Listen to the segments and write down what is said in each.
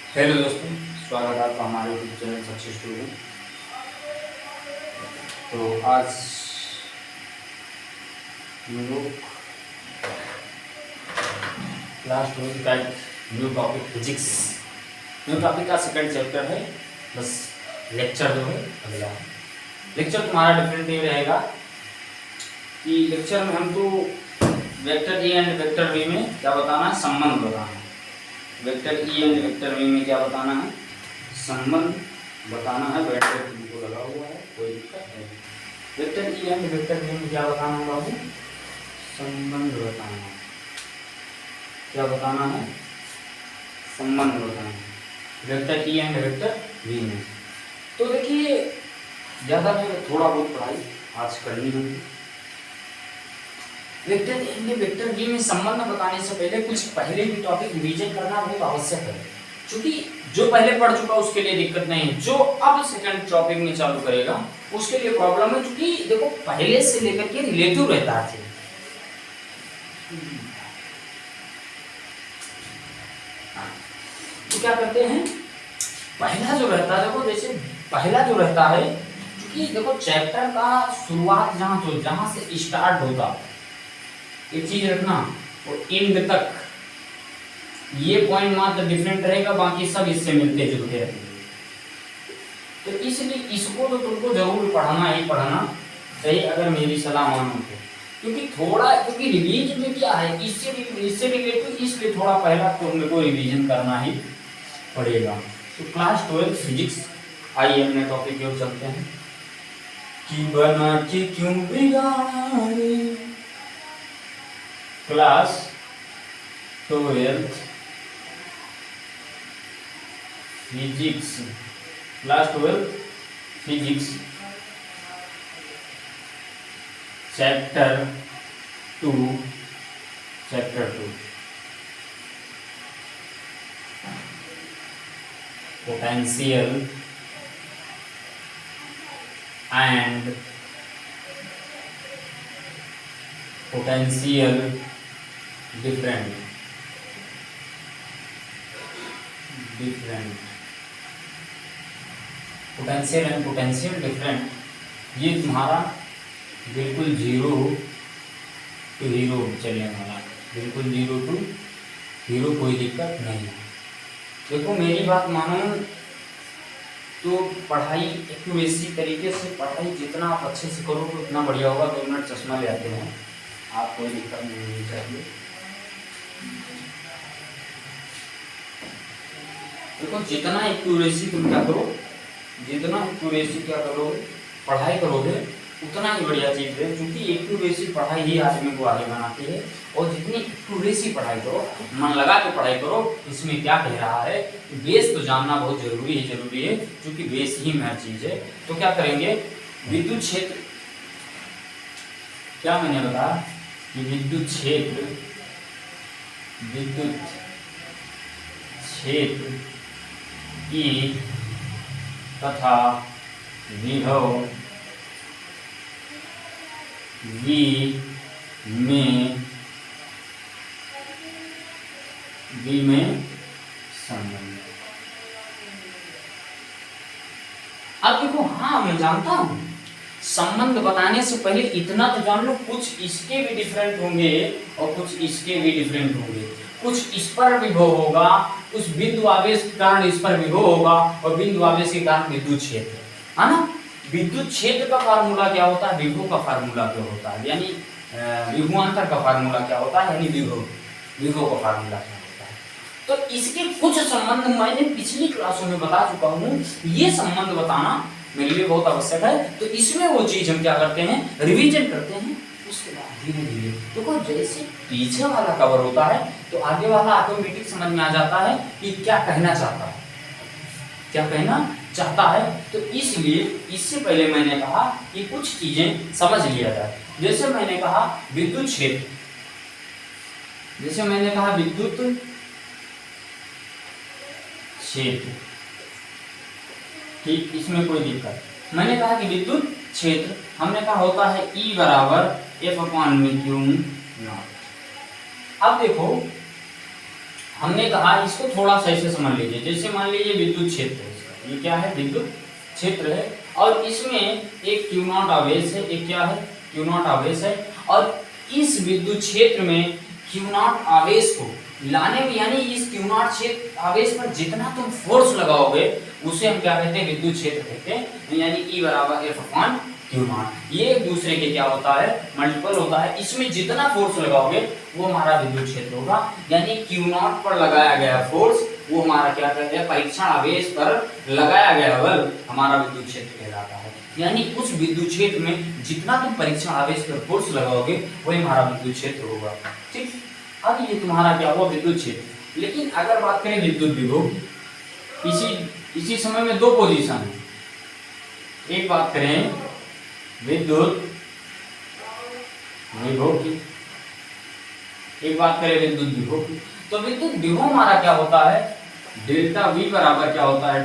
Hello दोस्तों, स्वागत है आपका हमारे यूट्यूब चैनल सक्सेस स्टूडेंट। तो आज हम लोग क्लास 12 का एक new topic physics, new topic का सेकंड चैप्टर है। बस लेक्चर जो है अगला लेक्चर तुम्हारा डिफरेंट ये रहेगा कि लेक्चर में हमको vector A and vector B में क्या बताना है, संबंध बताना है। Vector E and vector V में क्या बताना है, संबंध बताना है। वेक्टर को लगा हुआ है, कोई दिक्कत नहीं। Vector E and vector V में क्या बताना है बाबू, संबंध बताना है। क्या बताना है, संबंध बताना है vector E and vector V में। तो देखिए ज़्यादा नहीं, थोड़ा बहुत पढ़ाई आज करनी होगी। वेक्टर ए वेक्टर बी में संबंध बताने से पहले कुछ पहले भी टॉपिक रिवीजन करना बहुत आवश्यक है, क्योंकि जो पहले पढ़ चुका उसके लिए दिक्कत नहीं है, जो अब सेकंड टॉपिक में चालू करेगा उसके लिए प्रॉब्लम है। क्योंकि देखो पहले से लेकर के रिलेटिव रहता है। तो क्या करते हैं, पहला जो रहता है, देखो जैसे पहला जो रहता है, क्योंकि देखो चैप्टर का शुरुआत जहां से स्टार्ट होता, एक चीज रखना, और एंड तक ये पॉइंट मात्र डिफरेंट रहेगा, बाकी सब इससे मिलते जुलते रहेंगे। तो इसलिए इसको तो तुमको जरूर पढ़ना ही पढ़ना चाहिए, अगर मेरी सलाह मानो तो। क्योंकि रिवीजन में क्या है, इससे रिलेटेड, इसलिए थोड़ा पहला तुमको रिवीजन करना ही पड़ेगा। तो क्लास 12 फिजिक्स, आइए अपने टॉपिक की ओर चलते हैं। कि बना के क्यों बिगाड़े, class 12 physics, class 12 physics chapter 2 potential and potential different potential and potential different, ये तुम्हारा बिल्कुल 0 to हीरो चलने वाला, बिल्कुल 0 to हीरो, कोई दिक्कत नहीं। देखो मेरी बात मानो तो पढ़ाई एक्यूरेसी तरीके से, पढ़ाई जितना आप अच्छे से करो तो उतना बढ़िया होगा। 2 मिनट चश्मा ले आते हैं आप, कोई दिक्कत नहीं होनी चाहिए। देखो जितना एक्यूरेसी तुम क्या करो, जितना एक्यूरेसी क्या करोगे, पढ़ाई करोगे, उतना ही बढ़िया चीज़ है। क्योंकि एक्यूरेसी पढ़ाई ही आदमी को आगे बनाती है, और जितनी एक्यूरेसी पढ़ाई करो, मन लगा के पढ़ाई करो। इसमें क्या कह रहा है, बेस तो जानना बहुत जरूरी है, क्योंकि बेस ही महत्व चीज़ है। तो क्या करेंगे, विद्युत क्षेत्र, क्या मैंने बताया कि विद्युत क्षेत्र ई तथा विभव वी में संबंध। अब देखो, हाँ मैं जानता हूं, संबंध बताने से पहले इतना तो जान लो, कुछ इसके भी डिफरेंट होंगे और कुछ इसके भी डिफरेंट होंगे। कुछ इस पर विभव होगा, कुछ बिंदु आवेश के कारण इस पर विभव होगा, और बिंदु आवेश के कारण विद्युत क्षेत्र, है ना। विद्युत क्षेत्र का फार्मूला क्या होता है, विभव का फार्मूला क्या होता है, यानी विभवांतर का फार्मूला क्या होता है, यानी विभव का फार्मूला क्या होता है। तो इसके कुछ संबंध मैंने पिछली क्लासों में बता चुका हूँ। ये संबंध बताना मेरे लिए बहुत आवश्यक है। तो इसमें वो चीज हम क्या करते हैं, रिवीजन करते हैं। उसके बाद धीरे धीरे देखो, जैसे पीछे वाला कवर होता है तो आगे वाला ऑटोमेटिक समझ में आ जाता है कि क्या कहना चाहता है। तो इसलिए इससे पहले मैंने कहा कि कुछ चीजें समझ लिया जाए। जैसे मैंने कहा विद्युत क्षेत्र, ठीक, इसमें कोई दिक्कत। मैंने कहा कि विद्युत क्षेत्र हमने कहा होता है E बराबर F/μ0। अब देखो हमने कहा इसको थोड़ा सा ऐसे समझ लीजिए, जैसे मान लीजिए विद्युत क्षेत्र है, ये क्या है, विद्युत क्षेत्र है, और इसमें एक Q नॉट आवेश है, एक क्या है, Q नॉट आवेश है, और इस विद्युत क्षेत्र में Q नॉट आवेश को लाने में, यानी इस Q नॉट क्षेत्र आवेश पर जितना तुम फोर्स लगाओगे उसे हम क्या कहते हैं, विद्युत क्षेत्र कहते हैं, यानी E बराबर F अपॉन Q नॉट। ये एक दूसरे के क्या होता है, मल्टीपल होता है, इसमें जितना फोर्स लगाओगे वो हमारा विद्युत क्षेत्र होगा, यानी Q नॉट पर लगाया गया फोर्स वो हमारा क्या कहते हैं, परीक्षण आवेश पर लगाया गया बल हमारा विद्युत क्षेत्र कहलाता है। यानी उस विद्युत क्षेत्र में जितना तुम परीक्षण आवेश पर फोर्स लगाओगे वही हमारा विद्युत क्षेत्र होगा। ठीक, अब ये तुम्हारा क्या हुआ, विद्युत क्षेत्र। लेकिन अगर बात करें विद्युत विभव, इसी समय में दो पोजीशन है, एक बात करें विद्युत विभव की, एक बात करें विद्युत विभव की, तो विद्युत विभव हमारा क्या होता है, डेल्टा V बराबर क्या होता है,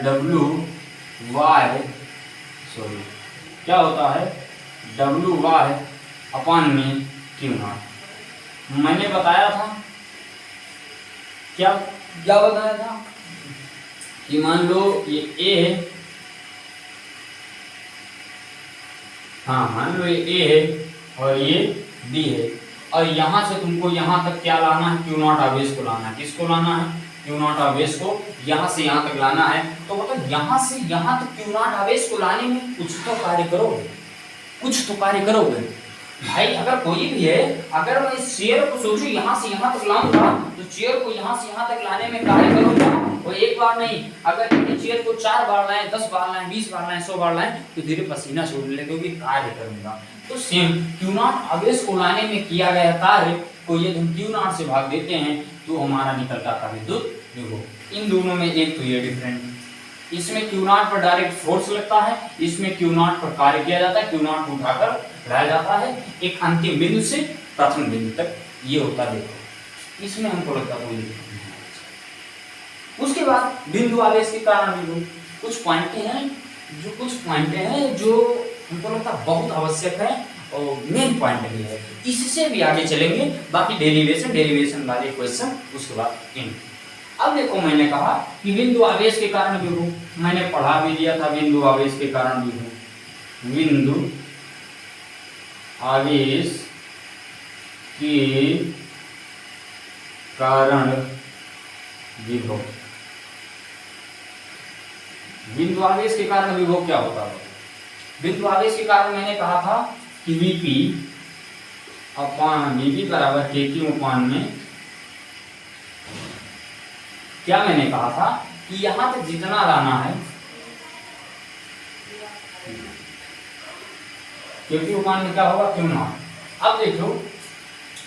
क्या होता है, WY अपान में Q नॉट। मैंने बताया था क्या क्या बताया था कि मान लो ये A है, हाँ मान लो ये A है और ये B है, और यहाँ से तुमको यहाँ तक क्या लाना है, Q नॉट आवेश को लाना है। किसको लाना है, Q नॉट आवेश को यहाँ से यहाँ तक लाना है। तो मतलब यहाँ से यहाँ तक Q नॉट आवेश को लाने में कुछ तो कार्य करोगे, कुछ तो कार्य करोगे भाई। अगर कोई भी है, अगर मैं इस चेयर को सोचूं यहाँ से यहाँ तक लाऊंगा तो चेयर को यहाँ से यहाँ तक लाने में कार्य करूंगा, और एक बार नहीं, अगर ये चेयर को 4 बार लाएं, 10 बार लाएं, 20 बार लाएं, 100 बार लाएं तो धीरे पसीना छोड़ने लगेगी, कार्य करूंगा। तो सेम Q नॉट आवेश को लाने में किया गया कार्य को यदि हम Q नॉट से भाग देते हैं तो हमारा निकलता था विद्युत विभव। इन दोनों में एक तो ये डिफरेंट, इसमें Q नॉट पर डायरेक्ट फोर्स लगता है, इसमें Q नॉट पर कार्य किया जाता है, Q नॉट को उठाकर लाया जाता है एक अंतिम बिंदु से प्रथम बिंदु तक, ये होता है। देखो इसमें हमको लगता कोई दिक्कत नहीं है। उसके बाद बिंदु आवेश के कारण विभव, कुछ पॉइंट हैं जो हमको लगता बहुत आवश्यक है और मेन पॉइंट भी है, इससे भी आगे चलेंगे, बाकी डेरिवेशन वाले क्वेश्चन उसके बाद इन। अब देखो मैंने कहा कि बिंदु आवेश के कारण विभव, मैंने पढ़ा भी दिया था बिंदु आवेश के कारण विभव, बिंदु आवेश के कारण विभव, बिंदु आवेश के कारण विभव क्या होता है। बिंदु आवेश के कारण मैंने कहा था कि Vp बराबर KQ अपान में, क्या मैंने कहा था कि यहां तक जितना लाना है KQ अपान में क्या होगा, Q नॉट। अब देखो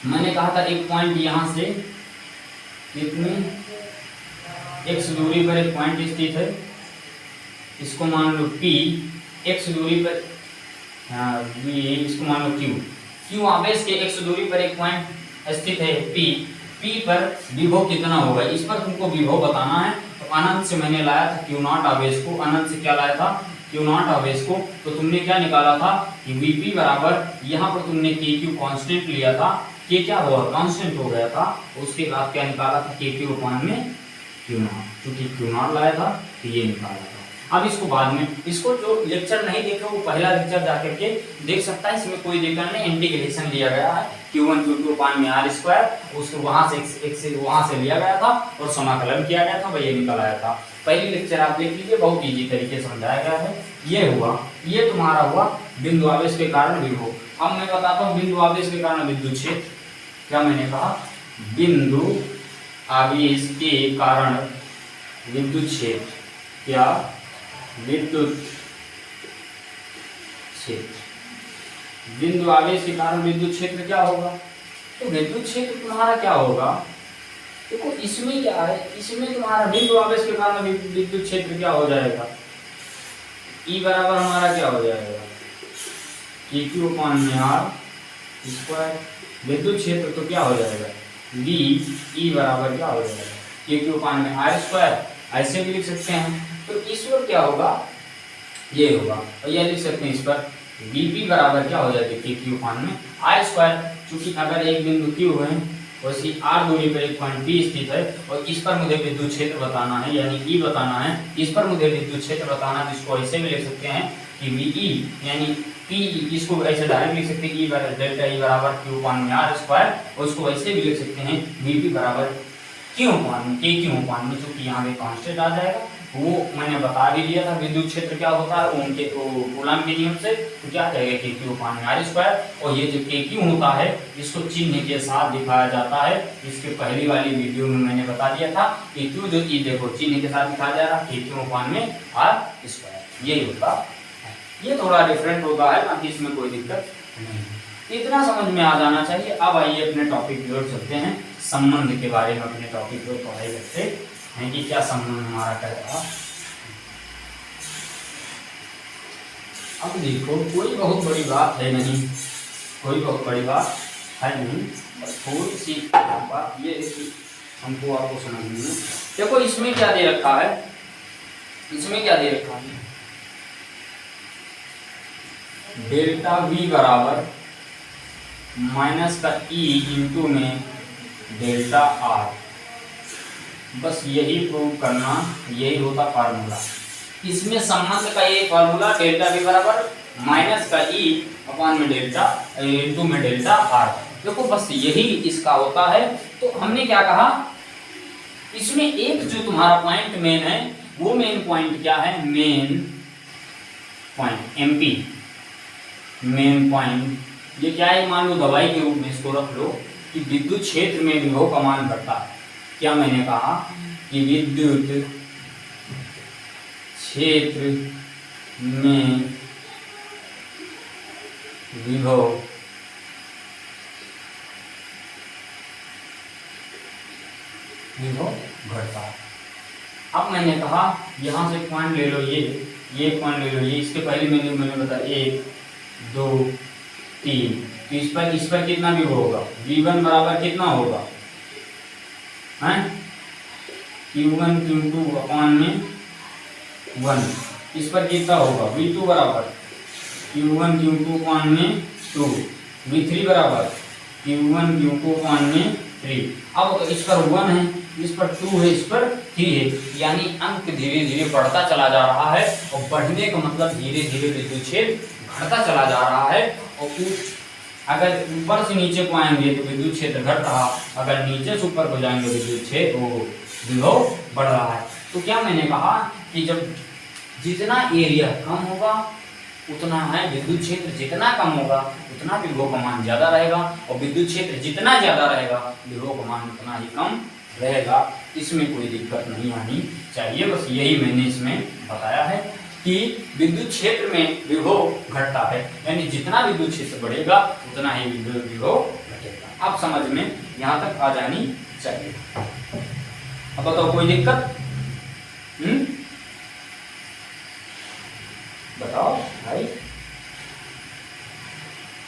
मैंने कहा था एक पॉइंट यहां से इतनी x दूरी पर एक पॉइंट स्थित है, इसको मान लो P, x दूरी पर V, इसको मान लो Q आवेश के x दूरी पर एक पॉइंट स्थित है P पर विभव कितना होगा, इस पर तुमको विभव बताना है। तो अनंत से मैंने लाया था Q नॉट आवेश को, अनंत से क्या लाया था, Q नॉट आवेश को, तो तुमने क्या निकाला था कि Vp बराबर, यहाँ पर तुमने KQ कांस्टेंट लिया था, K क्या हुआ, कांस्टेंट हो गया था, उसके बाद क्या निकाला था, KQ अपान में Q नॉट, क्योंकि Q नॉट लाया था तो ये निकाला था। अब इसको बाद में, इसको जो लेक्चर नहीं देखे वो पहला लेक्चर जाकर के देख सकता है, इसमें कोई दिक्कत नहीं, इंटीग्रेशन लिया गया है Q1 Q2 अपान में R स्क्वायर, उसको वहां से लिया गया था और समाकलन किया गया था, वही निकल आया था। पहली लेक्चर आप देख लीजिए, बहुत इजी तरीके से समझाया गया है। ये हुआ, ये तुम्हारा हुआ बिंदु आवेश के कारण विभव। अब मैं बताता हूँ बिंदु आवेश के कारण विद्युत क्षेत्र। क्या मैंने कहा, बिंदु आवेश के कारण विद्युत क्षेत्र, क्या विद्युत क्षेत्र, बिंदु आवेश के कारण विद्युत क्षेत्र क्या होगा, तो विद्युत क्षेत्र तुम्हारा क्या होगा, देखो इसमें क्या है, इसमें तुम्हारा बिंदु आवेश के कारण विद्युत क्षेत्र क्या हो जाएगा, E बराबर हमारा क्या हो जाएगा, KQ अपान में R स्क्वायर, विद्युत क्षेत्र तो क्या हो जाएगा, V E बराबर क्या हो जाएगा, KQ अपान में R स्क्वायर, ऐसे भी लिख सकते हैं। तो इस पर क्या होगा, ये होगा, और यह लिख सकते हैं इस पर Vp बराबर क्या हो जाएगा, KQ अपान में R स्क्वायर, क्योंकि अगर एक बिंदु Q है वैसे r दूरी पर एक पॉइंट P स्थित है और इस पर मुझे विद्युत क्षेत्र बताना है यानी E बताना है। इस पर मुझे विद्युत क्षेत्र बताना है, जिसको ऐसे भी लिख सकते हैं कि VE यानी P, इसको ऐसे डायरेक्ट लिख सकते हैं E डेल्टा E बराबर Q अपान R स्क्वायर, और उसको ऐसे भी लिख सकते हैं VP बराबर Q अपान K Q अपान में, चूंकि यहाँ पे कांस्टेंट आ जाएगा। वो मैंने बता भी दिया था विद्युत क्षेत्र क्या होता है उनके कूलम के नियम से, तो क्या कहेगा के Q अपान R स्क्वायर। और ये जो के Q होता है इसको चिन्ह के साथ दिखाया जाता है। इसके पहली वाली वीडियो में मैंने बता दिया था कि Q जो चीज देखो चिन्ह के साथ दिखाया जा रहा है के Q अपान में R स्क्वायर, यही होता है। ये थोड़ा डिफरेंट होता है, बाकी इसमें कोई दिक्कत नहीं, इतना समझ में आ जाना चाहिए। अब आइए अपने टॉपिक की ओर चलते हैं, संबंध के बारे में अपने टॉपिक को पढ़ाई करते हैं कि क्या संबंध हमारा कह रहा। अब देखो कोई बहुत बड़ी बात है नहीं, कोई बहुत बड़ी बात है नहीं, थोड़ी सी बात ये है कि हमको आपको समझनी है। देखो इसमें क्या दे रखा है, इसमें क्या दे रखा है, डेल्टा V बराबर माइनस का E इंटू में डेल्टा R, बस यही प्रूव करना, यही होता फार्मूला। इसमें संबंध का ये फार्मूला डेल्टा V बराबर माइनस का E अपान में डेल्टा इंटू में डेल्टा R, देखो बस यही इसका होता है। तो हमने क्या कहा, इसमें एक जो तुम्हारा पॉइंट मेन है, वो मेन पॉइंट क्या है, main point MP, main point ये क्या है, मान लो दवाई के रूप में इसको रख लो कि विद्युत क्षेत्र में विभव का मान बढ़ता है। क्या मैंने कहा कि विद्युत क्षेत्र में विभव घटता है। अब मैंने कहा यहां से पॉइंट ले लो, ये पॉइंट ले लो, ये इसके पहले मैंने बताया 1 2 3, तो इस पर कितना भी होगा, V1 बराबर कितना होगा, हैं Q1 Q2 अपान में 1, इस पर कितना होगा, V2 बराबर Q1 Q2 अपान में 2, V3 बराबर Q1 Q2 अपान में 3। अब इस पर 1 है, इस पर 2 है, इस पर 3 है, यानी अंक धीरे धीरे बढ़ता चला जा रहा है। और बढ़ने का मतलब धीरे धीरे विद्युत क्षेत्र घटता चला जा रहा है। और अगर ऊपर से नीचे को आएंगे तो विद्युत क्षेत्र घट रहा, अगर नीचे से ऊपर को जाएंगे विद्युत क्षेत्र वो विभव बढ़ रहा है। तो क्या मैंने कहा कि जब जितना एरिया कम होगा उतना है विद्युत क्षेत्र, जितना कम होगा उतना विभव का मान ज्यादा रहेगा, और विद्युत क्षेत्र जितना ज्यादा रहेगा विभव का मान उतना ही कम रहेगा। इसमें कोई दिक्कत नहीं आनी चाहिए, बस यही मैंने इसमें बताया है कि विद्युत क्षेत्र में विभव घटता है, यानी जितना विद्युत क्षेत्र बढ़ेगा उतना ही विभव घटेगा। अब समझ में यहाँ तक आ जानी चाहिए। अब बताओ कोई दिक्कत, बताओ भाई।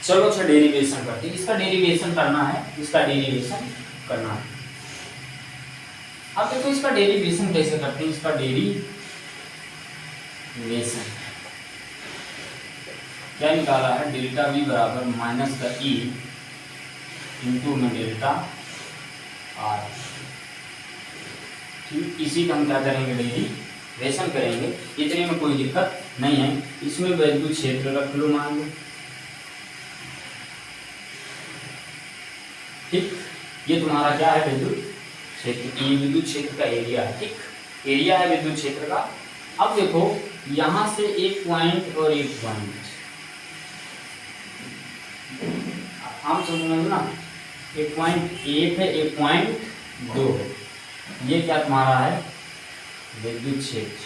चलो अच्छा डेरिवेशन करते हैं, इसका डेरिवेशन करना है, इसका डेरिवेशन करना है। अब देखो इसका डेरिवेशन कैसे करते हैं, इसका डेरिवेशन क्या निकाला है, डेल्टा V बराबर माइनस का E इंटू में डेल्टा R। ठीक, इसी का हम क्या करेंगे, डेरिवेशन करेंगे, इतने में कोई दिक्कत नहीं है। इसमें विद्युत क्षेत्र रख लो, मान लो, ठीक, ये तुम्हारा क्या है, विद्युत क्षेत्र, ये विद्युत क्षेत्र का एरिया है, ठीक, एरिया है विद्युत क्षेत्र का। अब देखो यहां से एक पॉइंट और एक पॉइंट, हम समझ ना, एक पॉइंट 1 है, एक पॉइंट 2 है, ये क्या तुम्हारा है, विद्युत क्षेत्र।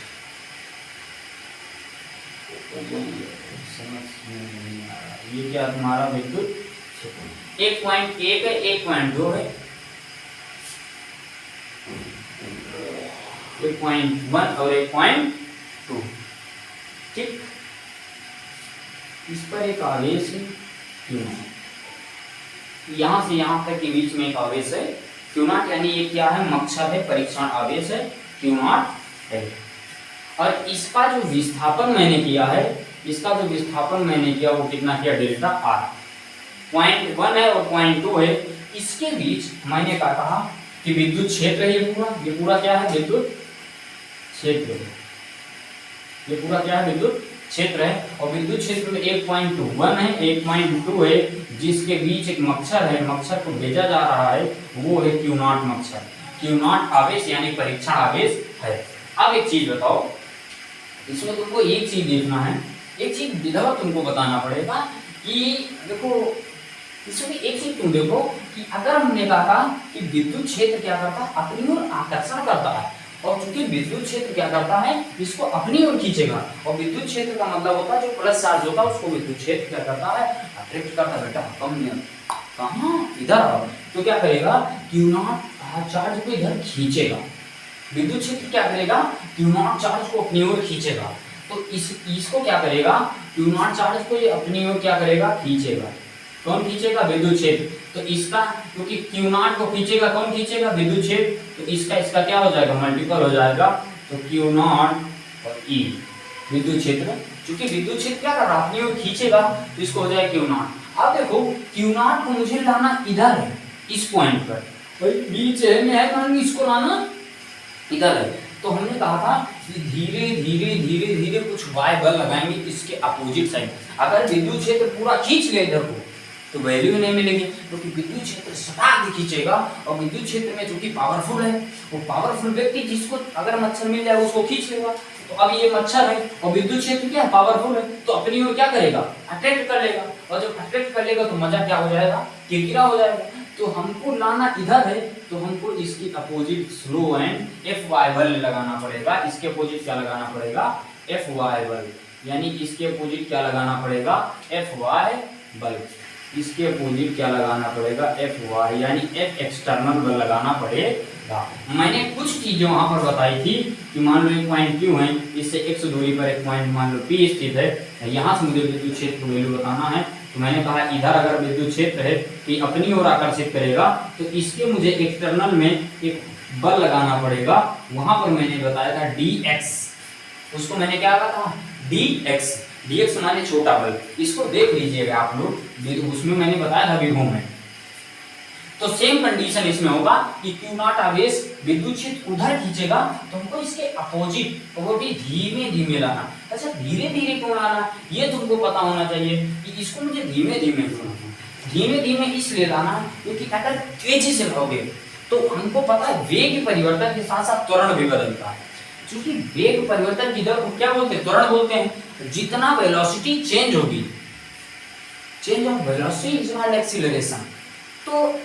समझ में नहीं आ रहा, ये क्या तुम्हारा विद्युत क्षेत्र, एक पॉइंट 1 है, एक पॉइंट 2 है, एक पॉइंट 1 और एक पॉइंट 2, ठीक। इस पर एक आवेश है Q0, यहां से यहां तक के बीच में एक आवेश है Q0, यानी ये क्या है, मक्षद है, परीक्षण आवेश है Q0 है। और इसका जो विस्थापन मैंने किया है, इसका जो विस्थापन मैंने किया वो कितना किया, डेल्टा R। पॉइंट 1 है और पॉइंट 2 है, इसके बीच मैंने क्या कहा कि विद्युत क्षेत्र है, ये पूरा क्या है, विद्युत क्षेत्र, ये पूरा क्या है, विद्युत क्षेत्र है। और विद्युत क्षेत्र में 1.1 है, 1.2 है, जिसके बीच एक मच्छर है, मच्छर को भेजा जा रहा है, वो है Q0 मच्छर। Q0 आवेश यानी परीक्षण आवेश है। अब एक चीज बताओ, इसमें तुमको एक चीज देखना है, एक चीज विधवा तुमको बताना पड़ेगा कि देखो इसमें एक चीज तुम देखो कि अगर हमने कहा कि विद्युत क्षेत्र क्या करता है, अपनी ओर आकर्षण करता है, और चूंकि विद्युत क्षेत्र क्या करता है, इसको अपनी ओर खींचेगा, और विद्युत क्षेत्र का मतलब होता है जो प्लस चार्ज होता है उसको विद्युत क्षेत्र क्या करता है, अट्रैक्ट करता है। बेटा कम नहीं कहाँ, इधर आओ, तो क्या करेगा, Q0 चार्ज को इधर खींचेगा, विद्युत क्षेत्र क्या करेगा, Q0 चार्ज को अपनी ओर खींचेगा। तो इसको क्या करेगा, Q0 चार्ज को ये अपनी ओर क्या करेगा, खींचेगा। कौन खींचेगा, विद्युत क्षेत्र। तो इसका क्योंकि Q0 को खींचेगा, कौन खींचेगा, विद्युत क्षेत्र, तो इसका क्या हो जाएगा, मल्टीपल हो जाएगा। तो Q0 और E विद्युत क्षेत्र, क्योंकि विद्युत क्षेत्र क्या कर रहा है, अपनी ओर खींचेगा, तो इसको हो जाएगा Q0। अब देखो Q0 को मुझे लाना इधर है, इस पॉइंट पर, बीच है मैं इसको लाना इधर है। तो हमने कहा था कि धीरे धीरे धीरे धीरे कुछ y बल लगाएंगे इसके अपोजिट साइड। अगर विद्युत क्षेत्र पूरा खींच ले इधर को तो वैल्यू नहीं मिलेगी, क्योंकि विद्युत क्षेत्र सटा के खींचेगा, और विद्युत क्षेत्र में चूंकि पावरफुल है, वो पावरफुल व्यक्ति जिसको अगर मच्छर मिल जाए उसको खींच लेगा। तो अब ये मच्छर है और विद्युत क्षेत्र क्या है, पावरफुल है, तो अपनी ओर क्या करेगा, अट्रैक्ट कर लेगा, और जब अट्रैक्ट कर लेगा तो मजा क्या हो जाएगा, किरकिरा हो जाएगा। तो हमको लाना इधर है, तो हमको इसकी अपोजिट स्लो एंड Fy बल लगाना पड़ेगा। इसके अपोजिट क्या लगाना पड़ेगा, Fy बल, यानी इसके अपोजिट क्या लगाना पड़ेगा, Fy बल। इसके अपोजिट क्या लगाना पड़ेगा, Fy, यानी F एक्सटर्नल बल लगाना पड़ेगा। मैंने कुछ चीजें वहां पर बताई थी कि मान लो एक पॉइंट Q है, इससे x दूरी पर एक पॉइंट मान लो P स्थित है, यहाँ से मुझे विद्युत क्षेत्र की वैल्यू बताना है। तो मैंने कहा इधर अगर विद्युत क्षेत्र है कि अपनी ओर आकर्षित करेगा, तो इसके मुझे एक्सटर्नल में एक बल लगाना पड़ेगा। वहां पर मैंने बताया था dx, उसको मैंने क्या कहा था, dx, dx माने छोटा बल। इसको देख लीजिएगा आप लोग, उसमें मैंने बताया था विभव में। तो सेम कंडीशन इसमें होगा कि Q0 आवेश विद्युत क्षेत्र उधर खींचेगा, तो हमको इसके अपोजिट, तो वो भी धीमे धीमे लाना। अच्छा धीरे धीरे क्यों लाना, ये तुमको पता होना चाहिए कि इसको मुझे धीमे धीमे क्यों लाना। धीमे धीमे इसलिए लाना क्योंकि अगर तेजी से लाओगे तो हमको पता है वेग परिवर्तन के साथ साथ त्वरण भी बदलता है। क्योंकि वेग परिवर्तन की दर को क्या बोलते हैं, त्वरण बोलते हैं। जितना वेलोसिटी चेंज होगी, change of velocity is called acceleration. तो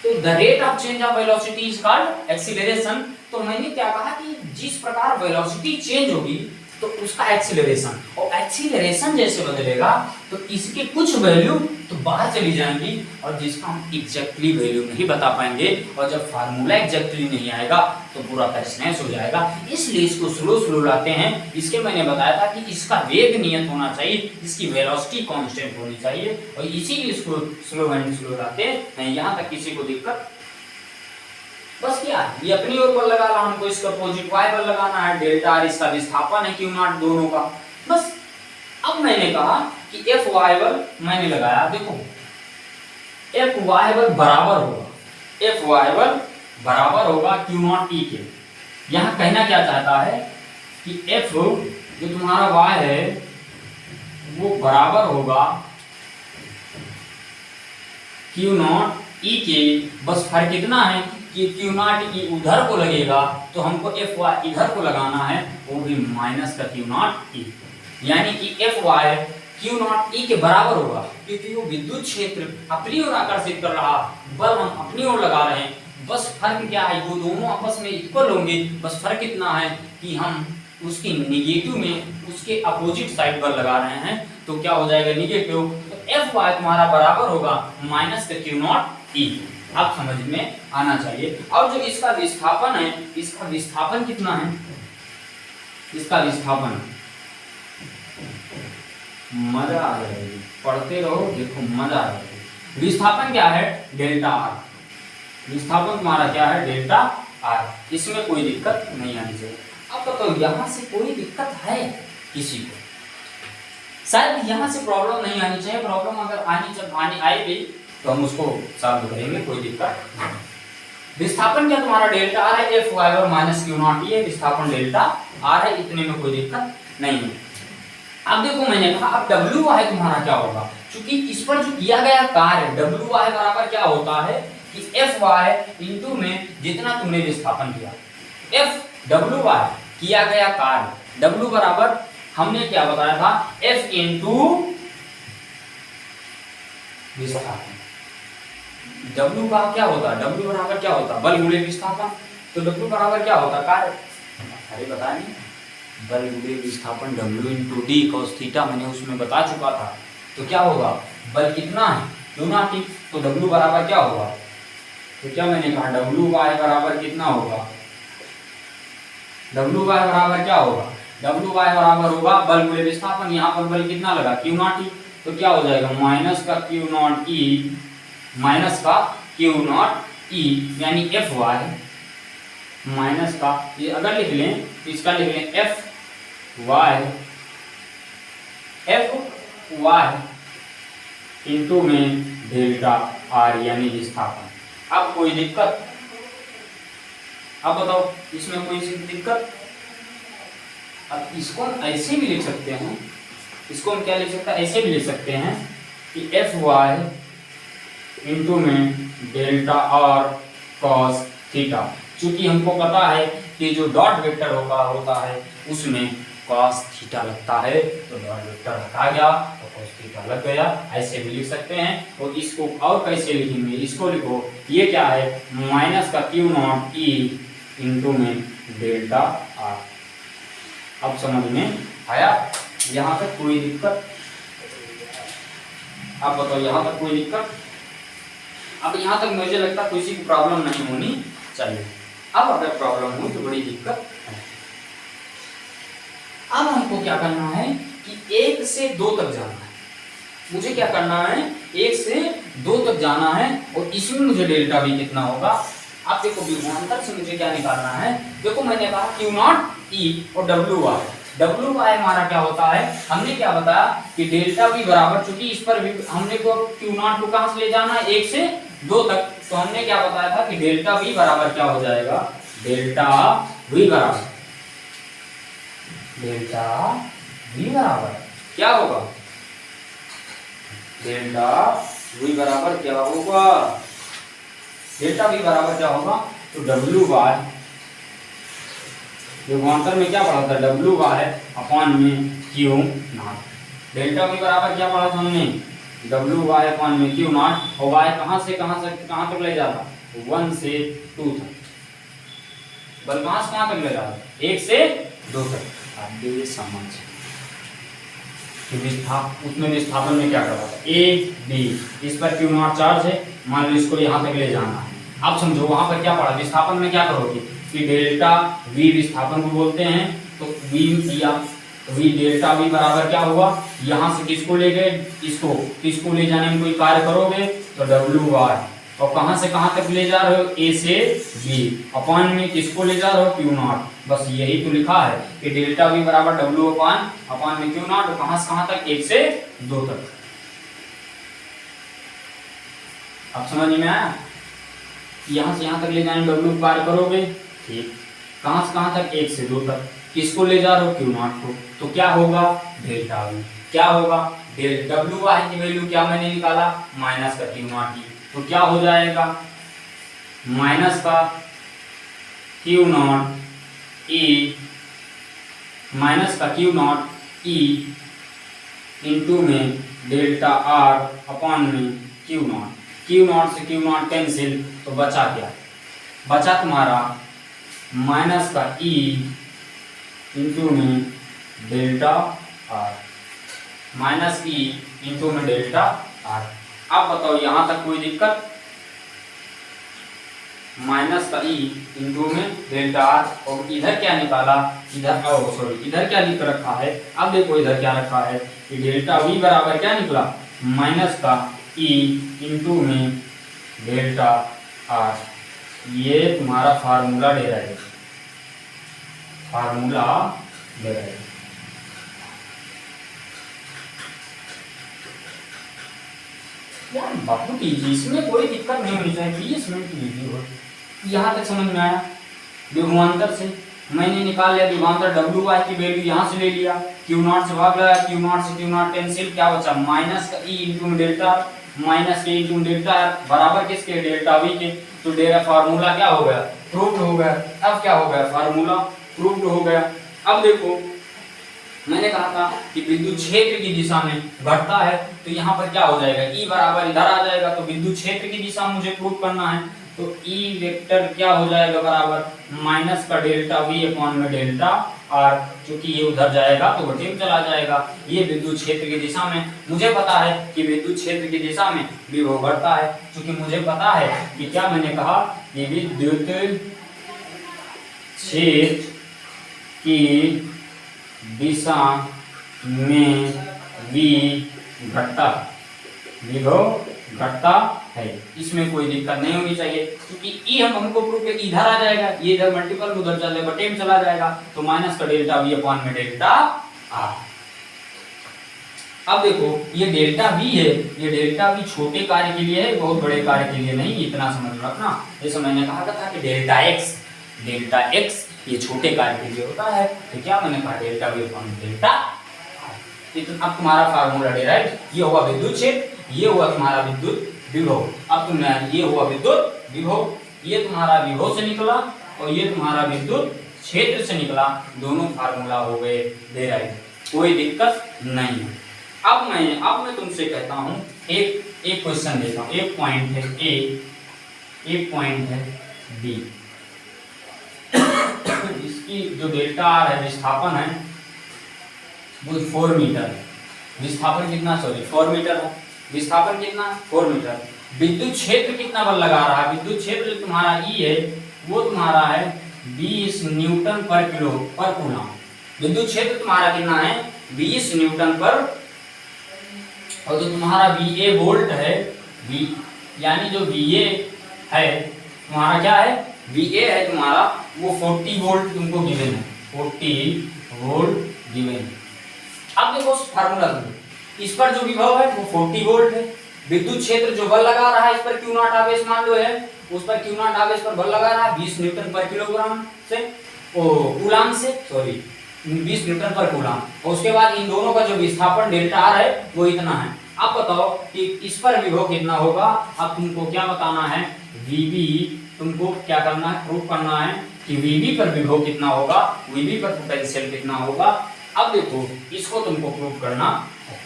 the rate of change of velocity is called acceleration. तो मैंने क्या कहा कि जिस प्रकार वेलोसिटी चेंज होगी तो उसका एक्सीलरेशन, और एक्सीलरेशन जैसे बदलेगा तो इसके कुछ वैल्यू तो बाहर चली जाएंगी, और जिसका हम एग्जैक्टली वैल्यू नहीं बता पाएंगे, और जब फार्मूला एग्जैक्टली नहीं आएगा तो पूरा तहस हो जाएगा। इसलिए इसको स्लो स्लो लाते हैं। इसके मैंने बताया था कि इसका वेग नियत होना चाहिए, इसकी वेलोसिटी कांस्टेंट होनी चाहिए, और इसीलिए इसको स्लो एंड स्लो लाते हैं। यहाँ तक किसी को दिक्कत, बस क्या ये अपनी ओर बल लगा रहा, हमको इसका अपोजिट y बल लगाना है, डेल्टा r इसका विस्थापन है Q0 दोनों का। बस अब मैंने कहा कि Fy बल मैंने लगाया, देखो Fy बल बराबर होगा, Fy बल बराबर होगा Q0 E के। यहाँ कहना क्या चाहता है कि F जो तुम्हारा y है वो बराबर होगा Q0 E के। बस फर्क कितना है कि Q0 E उधर को लगेगा, तो हमको Fy इधर को लगाना है, वो भी माइनस का Q0 E, यानी कि Fy Q0 E के बराबर होगा, क्योंकि वो विद्युत क्षेत्र अपनी ओर आकर्षित कर रहा, बल हम अपनी ओर लगा रहे हैं। बस फर्क क्या है, वो दोनों आपस में इक्वल होंगे, बस फर्क इतना है कि हम उसकी निगेटिव में उसके अपोजिट साइड बल लगा रहे हैं, तो क्या हो जाएगा निगेटिव। तो Fy तुम्हारा बराबर होगा माइनस का Q0 E। आप समझ में आना चाहिए। अब जो इसका विस्थापन है, इसका विस्थापन कितना है, इसका विस्थापन मजा आ जाएगी, पढ़ते रहो, देखो मजा आ जाएगी। विस्थापन क्या है, डेल्टा आर। विस्थापन तुम्हारा क्या है, डेल्टा आर। इसमें कोई दिक्कत नहीं आनी चाहिए। अब बताओ यहाँ से कोई दिक्कत है किसी को, शायद यहाँ से प्रॉब्लम नहीं आनी चाहिए। प्रॉब्लम अगर आनी आए भी तो हम उसको सॉल्व करेंगे, कोई दिक्कत नहीं। विस्थापन क्या तुम्हारा डेल्टा आर है, एफ वाई और माइनस क्यू नॉट ये विस्थापन डेल्टा आर है, इतने में कोई दिक्कत नहीं है। अब देखो मैंने कहा अब डब्ल्यू वाई तुम्हारा क्या होगा, क्योंकि इस पर जो किया गया कार्य डब्ल्यू वाई बराबर क्या होता है कि एफ वाई इंटू में जितना तुमने विस्थापन किया, एफ डब्ल्यू वाई किया गया कार्य, डब्ल्यू बराबर हमने क्या बताया था एफ इंटू विस्थापन। W का क्या होता है, W बराबर क्या होता है बल गुणे विस्थापन, तो W बराबर क्या होता है कार्य, अरे बताया नहीं, बल गुणे विस्थापन W into D cos theta, मैंने उसमें बता चुका था। तो क्या होगा बल कितना है क्यू नॉट टी, तो W बराबर क्या होगा, तो क्या मैंने कहा W वाई बराबर कितना होगा, W वाई बराबर क्या होगा, W वाई बराबर होगा बल गुणे विस्थापन, यहाँ पर बल कितना लगा क्यू नॉट टी, तो क्या हो जाएगा माइनस का क्यू नॉट ई, माइनस का क्यू नॉट ई यानी एफ वाई, माइनस का ये अगर लिख लें तो इसका लिख लें एफ वाई इंटू में डेल्टा आर यानी विस्थापन। अब कोई दिक्कत, अब बताओ इसमें कोई दिक्कत। अब इसको हम ऐसे भी लिख सकते हैं, इसको हम क्या लिख सकते हैं, ऐसे भी लिख सकते हैं कि एफ वाई इंटू में डेल्टा आर कॉस थीटा, क्योंकि हमको पता है कि जो डॉट वेक्टर होता है उसमें कॉस थीटा लगता है, तो डॉट वेक्टर हटा गया तो कॉस थीटा लग गया, ऐसे भी लिख सकते हैं। और इसको और कैसे लिखेंगे, इसको लिखो ये क्या है माइनस का क्यू नॉट ई इंटू में डेल्टा आर। अब समझ में आया, यहाँ तक कोई दिक्कत, आप बताओ यहाँ तक कोई दिक्कत। अब यहाँ तक मुझे लगता है किसी की प्रॉब्लम नहीं होनी चाहिए। अब अगर प्रॉब्लम हुई तो बड़ी दिक्कत है। अब हमको क्या करना है कि 1 से 2 तक जाना है, मुझे क्या करना है 1 से 2 तक जाना है, और इसमें मुझे डेल्टा भी कितना होगा। आप देखो विभवांतर से मुझे क्या निकालना है, देखो मैंने कहा क्यू नॉट ई और डब्ल्यू आर, डब्ल्यू वाई हमारा क्या होता है, हमने क्या बताया कि डेल्टा वी बराबर, चूंकि इस पर हमने को क्यू नॉट को कहां से ले जाना है 1 से 2 तक, तो हमने क्या बताया था कि डेल्टा वी बराबर क्या हो जाएगा, डेल्टा वी बराबर क्या होगा, डेल्टा वी बराबर क्या होगा, डेल्टा वी बराबर क्या होगा, तो डब्ल्यू वाई विभवांतर में क्या पढ़ा था डब्ल्यू वाई अपॉन में क्यू नॉट, डेल्टा वी बराबर क्या पढ़ा था हमने डब्ल्यू वाई अपॉन में क्यू नॉट, और वाई कहां से कहां तक ले जाता 1 से 2 तक, बल कहां से कहां तक ले जाता 1 से 2 तक। अब ये समझ उसमें विस्थापन में क्या करता था ए बी, इस पर क्यू नॉट चार्ज है, मान लो इसको यहाँ तक ले जाना है। अब समझो वहां पर क्या पड़ा, विस्थापन में क्या करोगे कि डेल्टा वी विस्थापन को बोलते हैं, तो वी या वी डेल्टा वी बराबर क्या हुआ, यहाँ से किसको ले गए इसको ले जाने में कोई कार्य करोगे तो डब्ल्यू वाई, और कहां से कहां तक ले जा रहे हो ए से बी, अपॉन में किसको ले जा रहे हो क्यू नॉट, बस यही तो लिखा है कि डेल्टा वी बराबर डब्ल्यू अपॉन में क्यू नॉट, कहां से कहां तक 1 से 2 तक। अब समझ में आया, यहां से यहां तक ले जाने डब्ल्यू कार्य करोगे, ठीक, कहां से कहां तक 1 से 2 तक, किसको ले जा रहे हो क्यू नॉट को, तो क्या होगा डेल्टा वी, क्या होगा डब्ल्यू वाई की वैल्यू क्या मैंने निकाला माइनस का क्यू नॉट ई, तो क्या हो जाएगा माइनस का क्यू नॉट ई, माइनस का क्यू नॉट ई इंटू में डेल्टा आर अपॉन में क्यू नॉट से क्यू नॉट कैंसिल, तो बचा क्या, बचा तुम्हारा माइनस का ई इंटू में delta R, minus E into में डेल्टा आर। अब बताओ यहां तक कोई दिक्कत, माइनस का ई इंटू में डेल्टा आर, और इधर क्या निकाला, इधर क्या लिख रखा है, अब देखो इधर क्या रखा है कि डेल्टा वी बराबर क्या निकला माइनस का ई इंटू में डेल्टा आर, ये तुम्हारा फार्मूला ले रहा है। यार बहुत ईजी, इसमें कोई दिक्कत नहीं होनी चाहिए, 20 मिनट की वीडियो है। यहाँ तक समझ में आया। विभवांतर से मैंने निकाल लिया विभवांतर, डब्ल्यू वाई की वैल्यू यहाँ से ले लिया, क्यू नॉट से भाग लगा, क्यू नॉट से क्यू नॉट कैंसिल, क्या बचा माइनस का ई इंटू डेल्टा, माइनस के इंटू डेल्टा बराबर किसके, डेल्टा वी के। तो डेरा फार्मूला क्या हो गया, प्रूव्ड हो गया। अब क्या हो गया, फार्मूला प्रूव्ड हो गया। अब देखो मैंने कहा था कि विद्युत क्षेत्र की दिशा में घटता है, तो यहाँ पर क्या हो जाएगा, ई बराबर इधर आ जाएगा, तो विद्युत क्षेत्र की दिशा मुझे प्रूव करना है, तो ई वेक्टर क्या हो जाएगा बराबर माइनस का डेल्टा वी अपॉन में डेल्टा आर, क्योंकि ये उधर जाएगा तो बटे में चला जाएगा। ये विद्युत क्षेत्र की दिशा में मुझे पता है कि विद्युत क्षेत्र की दिशा में विभव बढ़ता है, क्योंकि मुझे पता है कि क्या मैंने कहा कि विद्युत क्षेत्र की दिशा में विभव घटता है। इसमें कोई दिक्कत नहीं होनी चाहिए, क्योंकि ई हमको प्रूव किया इधर आ जाएगा, ये इधर मल्टीपल उधर चले बटे में चला जाएगा, तो माइनस का डेल्टा वी अपॉन में डेल्टा आर। अब देखो ये डेल्टा वी है, ये डेल्टा वी छोटे कार्य के लिए है, बहुत बड़े कार्य के लिए नहीं, इतना समझ रखना। जैसे मैंने कहा था कि डेल्टा एक्स ये छोटे कार्य के लिए होता है, तो क्या मैंने कहा delta we upon delta R. इतना अब तुम्हारा फार्मूला डेराइव, ये हुआ विद्युत क्षेत्र, ये हुआ तुम्हारा विद्युत विभव। अब तुमने ये हुआ विद्युत विभव, ये तुम्हारा विभव से निकला और ये तुम्हारा विद्युत क्षेत्र से निकला, दोनों फार्मूला हो गए डेराइव, कोई दिक्कत नहीं है। अब मैं तुमसे कहता हूं एक क्वेश्चन देता हूं, एक पॉइंट है ए, एक पॉइंट है बी। इसकी जो डेल्टा आर है, विस्थापन है वो 4 मीटर है, विस्थापन कितना, सॉरी 4 मीटर है, विस्थापन कितना 4 मीटर। विद्युत क्षेत्र कितना बल लगा रहा है, विद्युत क्षेत्र तुम्हारा ई है वो तुम्हारा है 20 न्यूटन पर किलो पर कूलम। विद्युत क्षेत्र तुम्हारा कितना है 20 न्यूटन पर, और जो तुम्हारा VA वोल्ट है, यानी जो VA है तुम्हारा क्या है, VA है तुम्हारा वो 40 वोल्ट तुमको गिवन है, 40 वोल्ट गिवन है। अब देखो फार्मूला, इस पर जो विभव है वो 40 वोल्ट है, विद्युत क्षेत्र जो बल लगा रहा है इस पर क्यू नॉट आवेश मान लो है, उस पर क्यू नॉट आवेश पर बल लगा रहा है 20 न्यूटन पर किलोग्राम से, कूलाम से, सॉरी 20 न्यूटन पर कूलाम, और उसके बाद इन दोनों का जो विस्थापन डेल्टा आर है वो इतना है। अब बताओ कि इस पर विभव कितना होगा। अब तुमको क्या बताना है, VB, तुमको क्या करना है, प्रूव करना है कि VB पर विभव कितना होगा, VB पर पोटेंशियल कितना होगा। अब देखो इसको तुमको प्रूव करना है,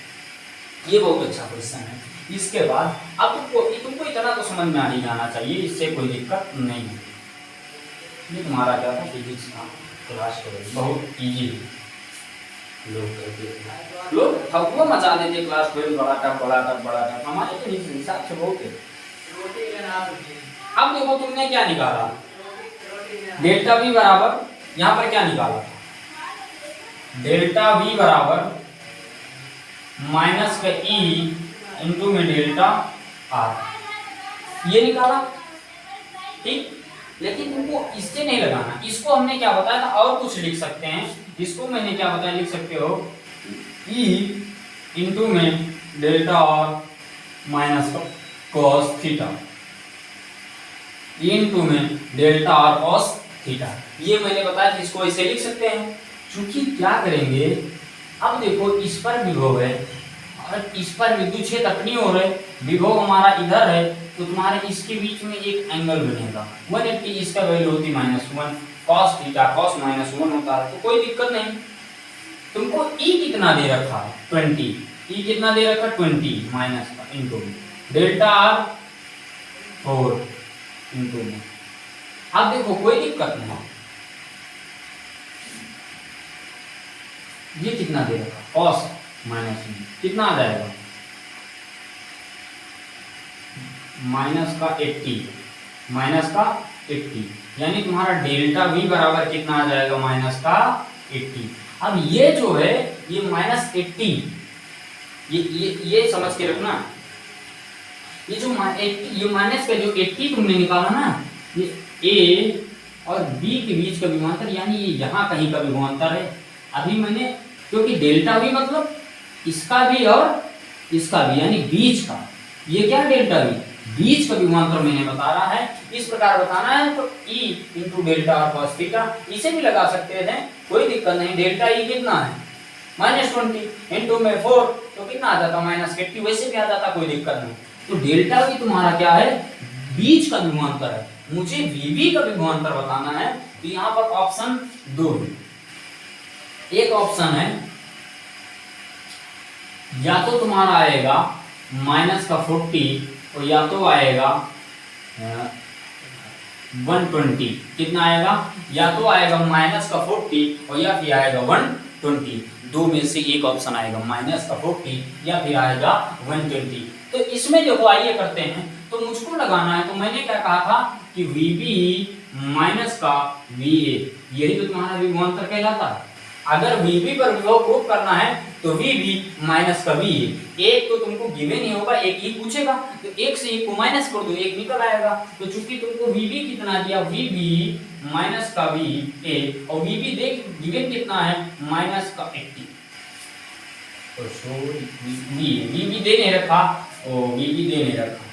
ये बहुत अच्छा क्वेश्चन है। इसके बाद अब तुमको इतना तो समझ में आ ही जाना चाहिए, इससे कोई दिक्कत नहीं है। ये तुम्हारा क्या था, फिजिक्स का क्लास बहुत इजी है, लोग ठगुआ मचा देते क्लास 12 बड़ा टफ, हमारे तो हिसाब से बहुत है। अब देखो तुमने क्या निकाला, डेल्टा वी बराबर, यहाँ पर क्या निकाला, डेल्टा वी बराबर माइनस का ई इंटू में डेल्टा आर, ये निकाला, ठीक। लेकिन तुमको इससे नहीं लगाना, इसको हमने क्या बताया था, और कुछ लिख सकते हैं, इसको मैंने क्या बताया, लिख सकते हो ई इंटू में delta R minus cos theta, into में डेल्टा आर कॉस थीटा, ये मैंने बताया कि इसको ऐसे लिख सकते हैं। क्योंकि क्या करेंगे, अब देखो इस पर विभव है और इस पर विद्युत क्षेत्र अपनी ओर है, विभव हमारा इधर है, तो तुम्हारे इसके बीच में एक एंगल बनेगा 180, इसका वैल्यू होती -1 cos थीटा, cos -1 होता है, तो कोई दिक्कत नहीं। तुमको E कितना दे रखा है 20, E कितना दे रखा 20 माइनस का इंटू डेल्टा आर 4 इंटू में। अब देखो कोई दिक्कत नहीं, ये कितना दे रखा cos -1 कितना आ जाएगा -80, यानी तुम्हारा डेल्टा V बराबर कितना आ जाएगा -80। अब ये जो है ये -80, ये समझ के रखना, ये जो ये माइनस का जो 80 तुमने निकाला ना, ये A और B के बीच का विभवांतर, यानी ये यहाँ कहीं का विभवांतर है। अभी मैंने, क्योंकि डेल्टा V मतलब इसका भी और इसका भी, यानी बीच का, ये क्या डेल्टा वी, बीच का विभवांतर मैंने बता रहा है, इस प्रकार बताना है तो E into delta R cos theta, इसे भी लगा सकते हैं, कोई दिक्कत नहीं। डेल्टा E कितना है -20 इंटू में 4 तो कितना आ जाता -80, वैसे भी आ जाता, कोई दिक्कत नहीं। तो डेल्टा V तुम्हारा क्या है, बीच का विभवांतर है, मुझे VB का विभवांतर बताना है। तो यहाँ पर ऑप्शन 2 है, एक ऑप्शन है या तो तुम्हारा आएगा -40 और या तो आएगा 120, कितना आएगा, या तो आएगा -40 और या फिर आएगा 120, दो में से एक ऑप्शन आएगा, -40 या फिर आएगा 120। तो इसमें देखो आइए करते हैं, तो मुझको लगाना है, तो मैंने क्या कहा था कि VB माइनस का VA, यही तो तुम्हारा विभवांतर कहलाता है। अगर VB पर विभव प्रूफ करना है तो VB माइनस का VA, एक तो तुमको गिवन ही होगा, एक ही पूछेगा, तो एक से एक को माइनस कर दो, एक निकल आएगा। तो चूंकि तुमको VB कितना दिया, VB माइनस का VA, और VB देख गिवन कितना है माइनस का 80, तो सॉरी VB दे नहीं रखा, और VB दे नहीं रखा,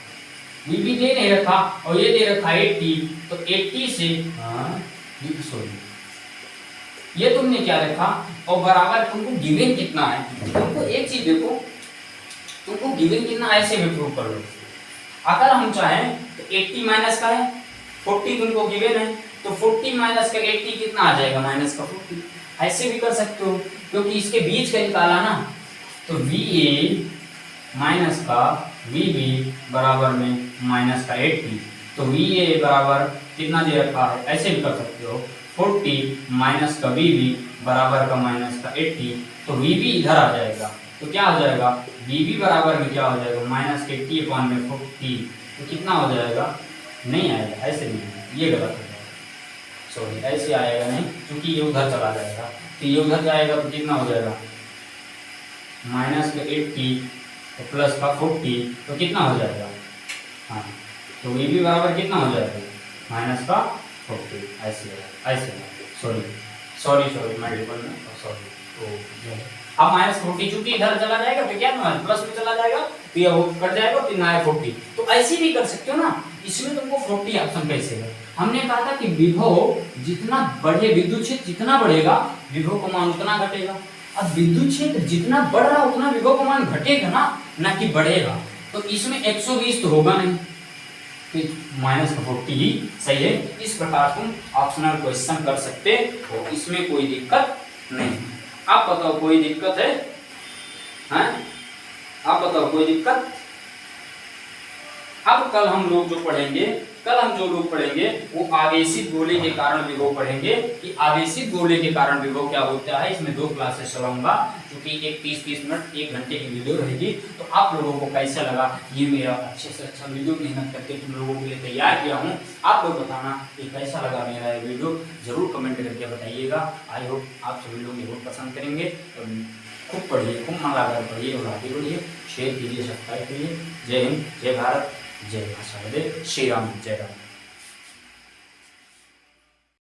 VB दे नहीं रखा और ये दे रखा 80, तो 80 से सॉरी ये तुमने क्या रखा, और बराबर तुमको गिवन कितना है, तुमको एक चीज देखो, तुमको गिवन कितना ऐसे में प्रूव कर लो। अगर हम चाहें तो 80 माइनस का है 40 तुमको गिवन है, तो 40 माइनस का 80 कितना आ जाएगा -40, ऐसे भी कर सकते हो, क्योंकि इसके बीच का निकाला ना। तो VA माइनस का VB बराबर में माइनस का 80, तो VA बराबर कितना दे रखा है, ऐसे भी कर सकते हो, 40 माइनस का VB बराबर का माइनस का 80, तो VB इधर आ जाएगा, तो क्या हो जाएगा, VB बराबर में क्या हो जाएगा -80/40, तो कितना हो जाएगा, नहीं आएगा, ऐसे नहीं आएगा, ये गलत हो जाएगा, सॉरी ऐसे आएगा नहीं, क्योंकि ये उधर चला जाएगा, तो ये उधर जाएगा तो कितना हो जाएगा -80 तो प्लस का 40, तो कितना हो जाएगा, हाँ तो VB बराबर कितना हो जाएगा -40, ऐसे सॉरी मल्टीपल में सॉरी, तो अब -40 चूंकि इधर चला जाएगा तो क्या प्लस में चला जाएगा, तो ये कट जाएगा, तो ना 40, तो ऐसे भी कर सकते हो ना। इसमें तुमको 40 ऑप्शन कैसे है, हमने कहा था कि विभव जितना बढ़े, विद्युत क्षेत्र जितना बढ़ेगा विभव का मान उतना घटेगा। अब विद्युत क्षेत्र जितना बढ़ रहा उतना विभव का मान घटेगा ना कि बढ़ेगा, तो इसमें 120 तो होगा नहीं, -40 ही सही है। इस प्रकार तुम ऑप्शनल क्वेश्चन कर सकते हो, इसमें कोई दिक्कत नहीं। आप बताओ कोई दिक्कत है, हैं? आप बताओ कोई दिक्कत। अब कल हम लोग जो पढ़ेंगे वो आवेशित गोले के कारण विभव पढ़ेंगे, कि आवेशित गोले के कारण विभव क्या होता है। इसमें 2 क्लासेस चलाऊंगा, क्योंकि एक 30-30 मिनट 1 घंटे की वीडियो रहेगी। तो आप लोगों को कैसा लगा, ये मेरा अच्छे से अच्छा वीडियो मेहनत करके तुम लोगों के लिए तैयार किया हूँ। आप लोग बताना कि कैसा लगा मेरा ये वीडियो, जरूर कमेंट करके बताइएगा। आई होप आप सभी लोग जरूर पसंद करेंगे। खूब पढ़िए, खूब मन लगा पढ़िए और आगे बढ़िए, शेयर कीजिए, सब्सक्राइब कीजिए। जय हिंद, जय भारत, जय भाषा, श्री राम, जय राम।